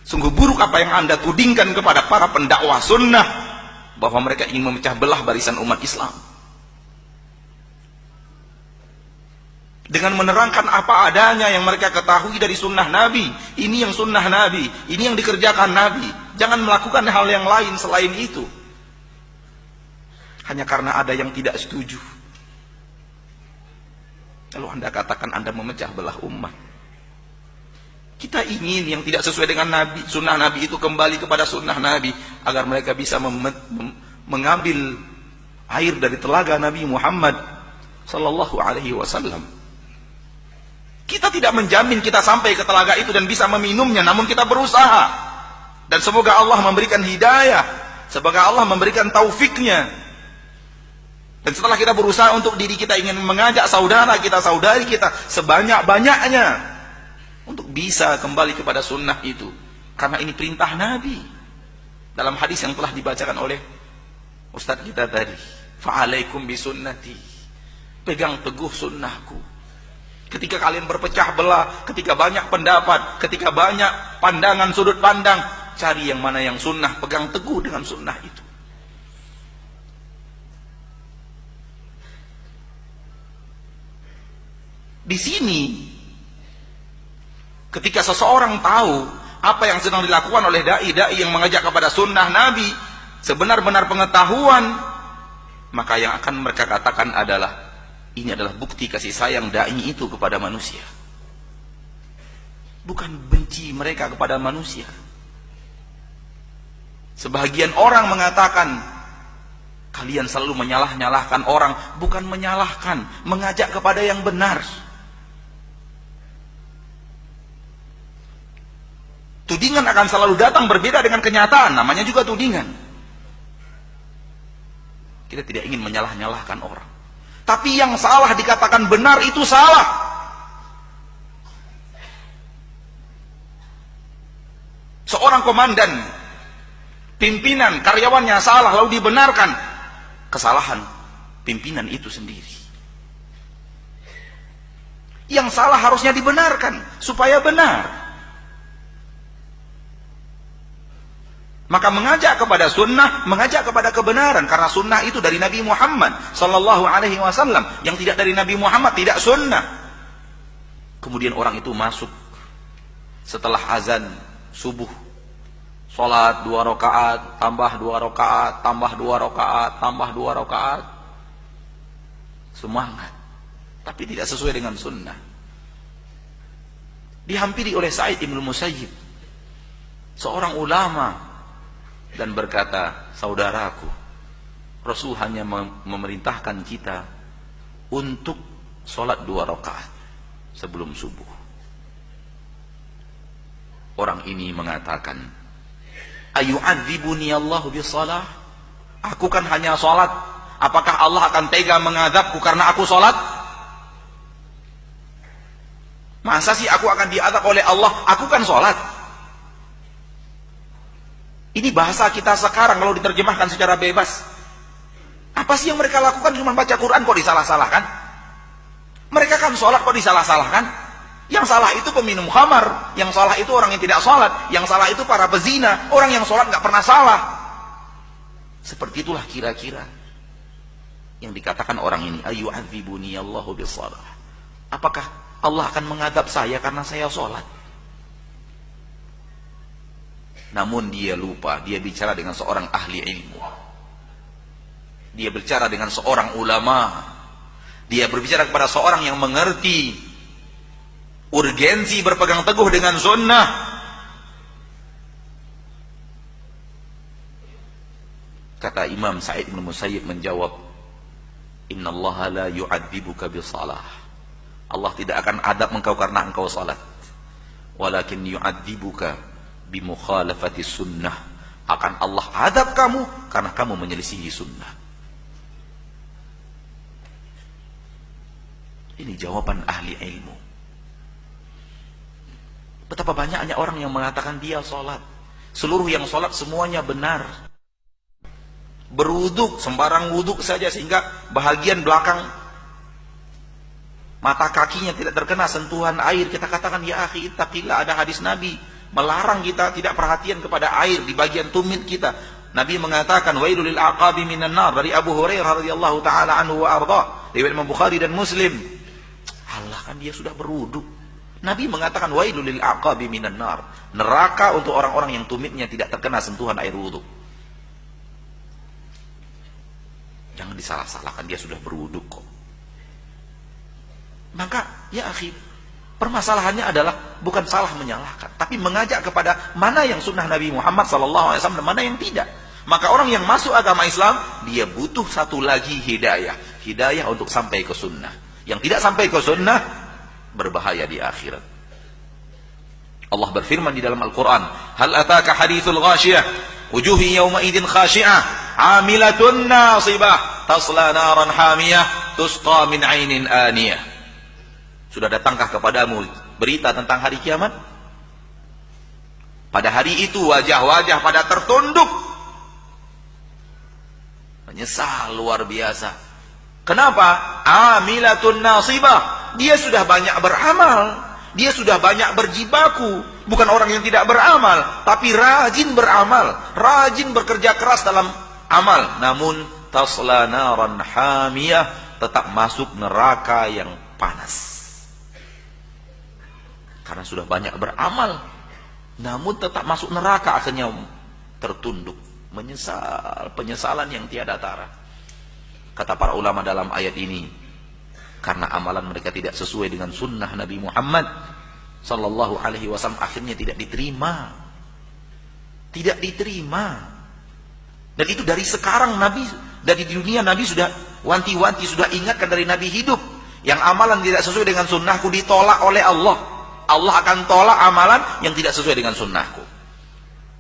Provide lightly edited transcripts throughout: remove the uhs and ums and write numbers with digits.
Sungguh buruk apa yang Anda tudingkan kepada para pendakwah sunnah, bahwa mereka ingin memecah belah barisan umat Islam. Dengan menerangkan apa adanya yang mereka ketahui dari sunnah Nabi. Ini yang sunnah Nabi, ini yang dikerjakan Nabi. Jangan melakukan hal yang lain selain itu. Hanya karena ada yang tidak setuju, lalu Anda katakan Anda memecah belah umat. Kita ingin yang tidak sesuai dengan Nabi, sunnah Nabi itu kembali kepada sunnah Nabi, agar mereka bisa mengambil air dari telaga Nabi Muhammad sallallahu alaihi wasallam. Kita tidak menjamin kita sampai ke telaga itu dan bisa meminumnya, namun kita berusaha. Dan semoga Allah memberikan hidayah, semoga Allah memberikan taufiknya. Dan setelah kita berusaha untuk diri kita, ingin mengajak saudara kita, saudari kita sebanyak-banyaknya untuk bisa kembali kepada sunnah itu. Karena ini perintah Nabi. Dalam hadis yang telah dibacakan oleh Ustadz kita tadi, fa'alaikum bisunnati, pegang teguh sunnahku. Ketika kalian berpecah belah, ketika banyak pendapat, ketika banyak pandangan, sudut pandang, cari yang mana yang sunnah, pegang teguh dengan sunnah itu. Di sini, ketika seseorang tahu apa yang sedang dilakukan oleh dai-dai yang mengajak kepada sunnah Nabi, sebenar-benar pengetahuan, maka yang akan mereka katakan adalah, ini adalah bukti kasih sayang dai itu kepada manusia. Bukan benci mereka kepada manusia. Sebahagian orang mengatakan, kalian selalu menyalah-nyalahkan orang. Bukan menyalahkan, mengajak kepada yang benar. Tudingan akan selalu datang berbeda dengan kenyataan, namanya juga tudingan. Kita tidak ingin menyalah-nyalahkan orang. Tapi yang salah dikatakan benar itu salah. Seorang komandan, pimpinan, karyawannya salah lalu dibenarkan. Kesalahan pimpinan itu sendiri. Yang salah harusnya dibenarkan supaya benar. Maka mengajak kepada sunnah, mengajak kepada kebenaran, karena sunnah itu dari Nabi Muhammad sallallahu alaihi wasallam. Yang tidak dari Nabi Muhammad tidak sunnah. Kemudian orang itu masuk setelah azan subuh, sholat 2 rakaat, tambah 2 rakaat, tambah 2 rakaat, tambah 2 rakaat. Semangat, tapi tidak sesuai dengan sunnah. Dihampiri oleh Sa'id ibn Musayyib, seorang ulama, dan berkata, saudaraku, Rasul hanya memerintahkan kita untuk sholat 2 rakaat sebelum subuh. Orang ini mengatakan, ayu'adzibuni Allahu bisalah? Aku kan hanya sholat, apakah Allah akan tega mengadabku karena aku sholat? Masa sih aku akan diadab oleh Allah? Aku kan sholat. Ini bahasa kita sekarang kalau diterjemahkan secara bebas. Apa sih yang mereka lakukan? Cuma baca Quran kok disalah-salahkan? Mereka kan sholat kok disalah-salahkan? Yang salah itu peminum khamar, yang salah itu orang yang tidak sholat, yang salah itu para pezina, orang yang sholat nggak pernah salah. Seperti itulah kira-kira yang dikatakan orang ini, ayu'adzibuni Allahu bisalah. Apakah Allah akan mengadab saya karena saya sholat? Namun dia lupa, dia bicara dengan seorang ahli ilmu. Dia berbicara dengan seorang ulama. Dia berbicara kepada seorang yang mengerti urgensi berpegang teguh dengan sunnah. Kata Imam Sa'id bin Musayyib menjawab, innallaha la yu'adzibuka bisalah. Allah tidak akan adab engkau karena engkau salat. Walakin yu'adzibuka bimukhalafati sunnah. Akan Allah adab kamu karena kamu menyelisihi sunnah. Ini jawaban ahli ilmu. Betapa banyaknya orang yang mengatakan dia sholat. Seluruh yang sholat semuanya benar. Berwuduk, sembarang wuduk saja, sehingga bahagian belakang mata kakinya tidak terkena sentuhan air. Kita katakan, ya akhi, ittaqillah, ada hadis Nabi, melarang kita tidak perhatian kepada air di bagian tumit kita. Nabi mengatakan wailul lil aqabi minan nar, dari Abu Hurairah radhiyallahu taala anhu wa arda, riwayat Imam Bukhari dan Muslim. Allah, kan dia sudah berwudu. Nabi mengatakan wailul lil aqabi minan nar, neraka untuk orang-orang yang tumitnya tidak terkena sentuhan air wudu. Jangan disalah-salahkan, dia sudah berwudu kok. Maka ya akhi, permasalahannya adalah bukan salah menyalahkan, tapi mengajak kepada mana yang sunnah Nabi Muhammad SAW dan mana yang tidak. Maka orang yang masuk agama Islam, dia butuh satu lagi hidayah. Hidayah untuk sampai ke sunnah. Yang tidak sampai ke sunnah, berbahaya di akhirat. Allah berfirman di dalam Al-Quran, hal ataka hadithul ghashiyah, wujuhi yawma idin khashi'ah, amilatun nasibah, tasla naran hamiyah, tusqa min ainin aniyah. Sudah datangkah kepadamu berita tentang hari kiamat? Pada hari itu wajah-wajah pada tertunduk, menyesal luar biasa. Kenapa? Amilatun nasibah. Dia sudah banyak beramal, dia sudah banyak berjibaku. Bukan orang yang tidak beramal, tapi rajin beramal, rajin bekerja keras dalam amal. Namun tasla naran hamiyah, tetap masuk neraka yang panas. Karena sudah banyak beramal, namun tetap masuk neraka, akhirnya tertunduk, menyesal, penyesalan yang tiada tara. Kata para ulama dalam ayat ini, karena amalan mereka tidak sesuai dengan sunnah Nabi Muhammad sallallahu alaihi wasallam, akhirnya tidak diterima. Tidak diterima. Dan itu dari sekarang Nabi, dari dunia Nabi sudah wanti-wanti, sudah ingatkan dari Nabi hidup. Yang amalan tidak sesuai dengan sunnahku ditolak oleh Allah. Allah akan tolak amalan yang tidak sesuai dengan sunnahku.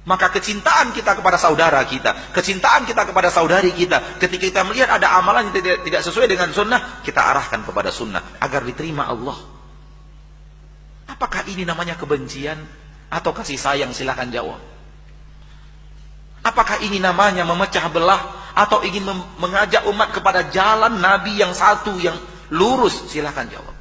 Maka kecintaan kita kepada saudara kita, kecintaan kita kepada saudari kita, ketika kita melihat ada amalan yang tidak sesuai dengan sunnah, kita arahkan kepada sunnah agar diterima Allah. Apakah ini namanya kebencian atau kasih sayang? Silakan jawab. Apakah ini namanya memecah belah atau ingin mengajak umat kepada jalan Nabi yang satu, yang lurus? Silakan jawab.